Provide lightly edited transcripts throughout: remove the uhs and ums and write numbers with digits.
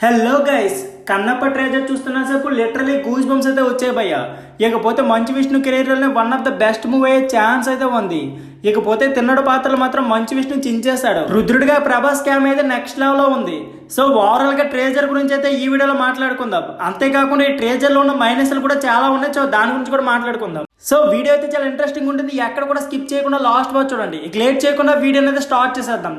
Hello guys, Kannappa treasure చూస్తున్నా సేపు literally goose bumps అయితే వచ్చాయి భయ్య. ఇకపోతే మంచు విష్ణు కెరీర్లోనే one of the best move అయ్యే ఛాన్స్ అయితే ఉంది. ఇకపోతే తిన్నడు పాత్రలు మాత్రం మంచు విష్ణు చించేశాడు. రుద్రుడిగా ప్రభాస్ క్యామ్ అయితే నెక్స్ట్ లెవెల్ లో ఉంది. సో ఓవరాల్ గా ట్రేజర్ గురించి అయితే ఈ వీడియోలో మాట్లాడుకుందాం. అంతేకాకుండా ఈ ట్రేజర్ లో ఉన్న మైనస్లు కూడా చాలా ఉన్నాయి. సో దాని గురించి కూడా మాట్లాడుకుందాం. సో వీడియో అయితే చాలా ఇంట్రెస్టింగ్ ఉంటుంది. ఎక్కడ కూడా స్కిప్ చేయకుండా లాస్ట్ వరకు చూడండి. ఇక లేట్ చేయకుండా వీడియో అయితే స్టార్ట్ చేసేద్దాం.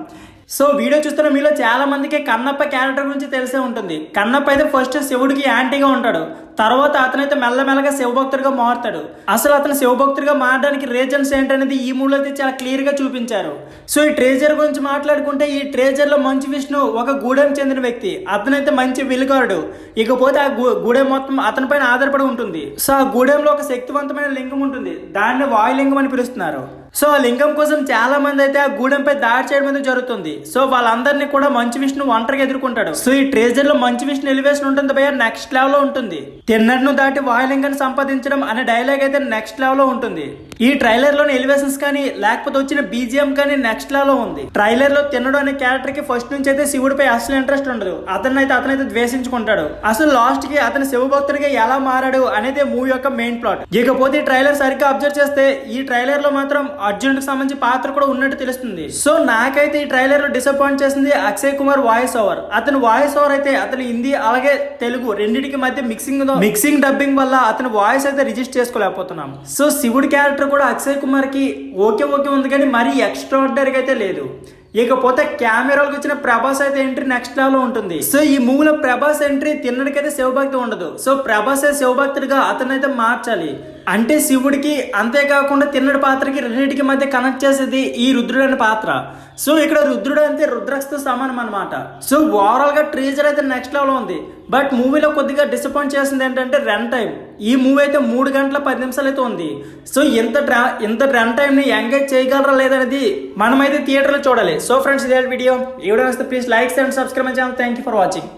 సో వీడియో చూస్తున్న మీలో చాలా మందికి కన్నప్ప క్యారెక్టర్ గురించి తెలిసే ఉంటుంది. కన్నప్ప అయితే ఫస్ట్ శివుడికి యాంటీగా ఉంటాడు. తర్వాత అతనైతే మెల్లమెల్లగా శివభక్తుడిగా మారుతాడు. అసలు అతను శివభక్తుడిగా మారడానికి రీజన్స్ ఏంటనేది ఈ మూడు అయితే చాలా క్లియర్ గా చూపించారు. సో ఈ ట్రేజర్ గురించి మాట్లాడుకుంటే ఈ ట్రేజర్ లో మంచు విష్ణు ఒక గూడెం చెందిన వ్యక్తి. అతనైతే మంచి విలుగారుడు. ఇకపోతే ఆ గూడెం మొత్తం అతని పైన ఆధారపడి ఉంటుంది. సో ఆ గూడెంలో ఒక శక్తివంతమైన లింగం ఉంటుంది. దాన్ని వాయులింగం అని పిలుస్తున్నారు. సో ఆ లింగం కోసం చాలా మంది అయితే ఆ గూడెంపై దాడి చేయడం అనేది జరుగుతుంది. సో వాళ్ళందరినీ కూడా మంచు విష్ణు ఒంటరిగా ఎదుర్కొంటాడు. సో ఈ ట్రేజర్ లో మంచు విష్ణు ఎలివేషన్ ఉంటుంది భయ్య, నెక్స్ట్ లెవెల్ లో ఉంటుంది. తిన్నడును దాటి వాయులింగాన్ని సంపాదించడం అనే డైలాగ్ అయితే నెక్స్ట్ లెవెల్ లో ఉంటుంది. ఈ ట్రైలర్ లోని ఎలివేషన్స్ కానీ లేకపోతే వచ్చిన బీజిఎం కానీ నెక్స్ట్ లెవెల్ లో ఉంది. ట్రైలర్ లో తిన్నడు అనే క్యారెక్టర్ కి ఫస్ట్ నుంచి అయితే శివుడిపై అసలు ఇంట్రెస్ట్ ఉండదు. అతనైతే ద్వేషించుకుంటాడు. అసలు లాస్ట్ కి అతను శివభక్తుడిగా ఎలా మారాడు అనేది మూవీ యొక్క మెయిన్ ప్లాట్. ఇకపోతే ఈ ట్రైలర్ సరిగ్గా అబ్జర్వ్ చేస్తే ఈ ట్రైలర్ లో మాత్రం అర్జునుడికి సంబంధించి పాత్ర కూడా ఉన్నట్టు తెలుస్తుంది. సో నాకైతే ఈ ట్రైలర్ లో డిసప్పాయింట్ చేసింది అక్షయ్ కుమార్ వాయిస్ ఓవర్. అతను వాయిస్ ఓవర్ అయితే అతను హిందీ అలాగే తెలుగు రెండింటికి మధ్య మిక్సింగ్ డబ్బింగ్ వల్ల అతని వాయిస్ అయితే రిజిస్టర్ చేసుకోలేకపోతున్నాం. సో శివుడి క్యారెక్టర్ కూడా అక్షయ్ కుమార్ కి ఓకే ఉంది కానీ మరీ ఎక్స్ట్రాడినరీగా అయితే లేదు. ఇకపోతే కెమెరాలకు వచ్చిన ప్రభాస్ అయితే ఎంట్రీ నెక్స్ట్ లెవెల్ లో ఉంటుంది. సో ఈ మూవీలో ప్రభాస్ ఎంట్రీ తిన్నడికైతే శివభక్తి ఉండదు. సో ప్రభాస్ శివభక్తుడిగా అతనైతే మార్చాలి. అంటే శివుడికి అంతేకాకుండా తిన్నడి పాత్రకి రెండింటికి మధ్య కనెక్ట్ చేసేది ఈ రుద్రుడు అనే పాత్ర. సో ఇక్కడ రుద్రుడు అంటే రుద్రాక్షతో సమానం అనమాట. సో ఓవరాల్ గా ట్రేజర్ అయితే నెక్స్ట్ లెవెల్ ఉంది. బట్ మూవీలో కొద్దిగా డిసప్పాయింట్ చేసింది ఏంటంటే రన్ టైం. ఈ మూవీ అయితే 3 గంటల 10 నిమిషాలు అయితే ఉంది. సో ఇంత రన్ టైం ని ఎంగేజ్ చేయగలరా లేదనేది మనమైతే థియేటర్ లో చూడాలి. సో ఫ్రెండ్స్, ఇదే వీడియో నచ్చితే please like and subscribe my channel. Thank you for watching.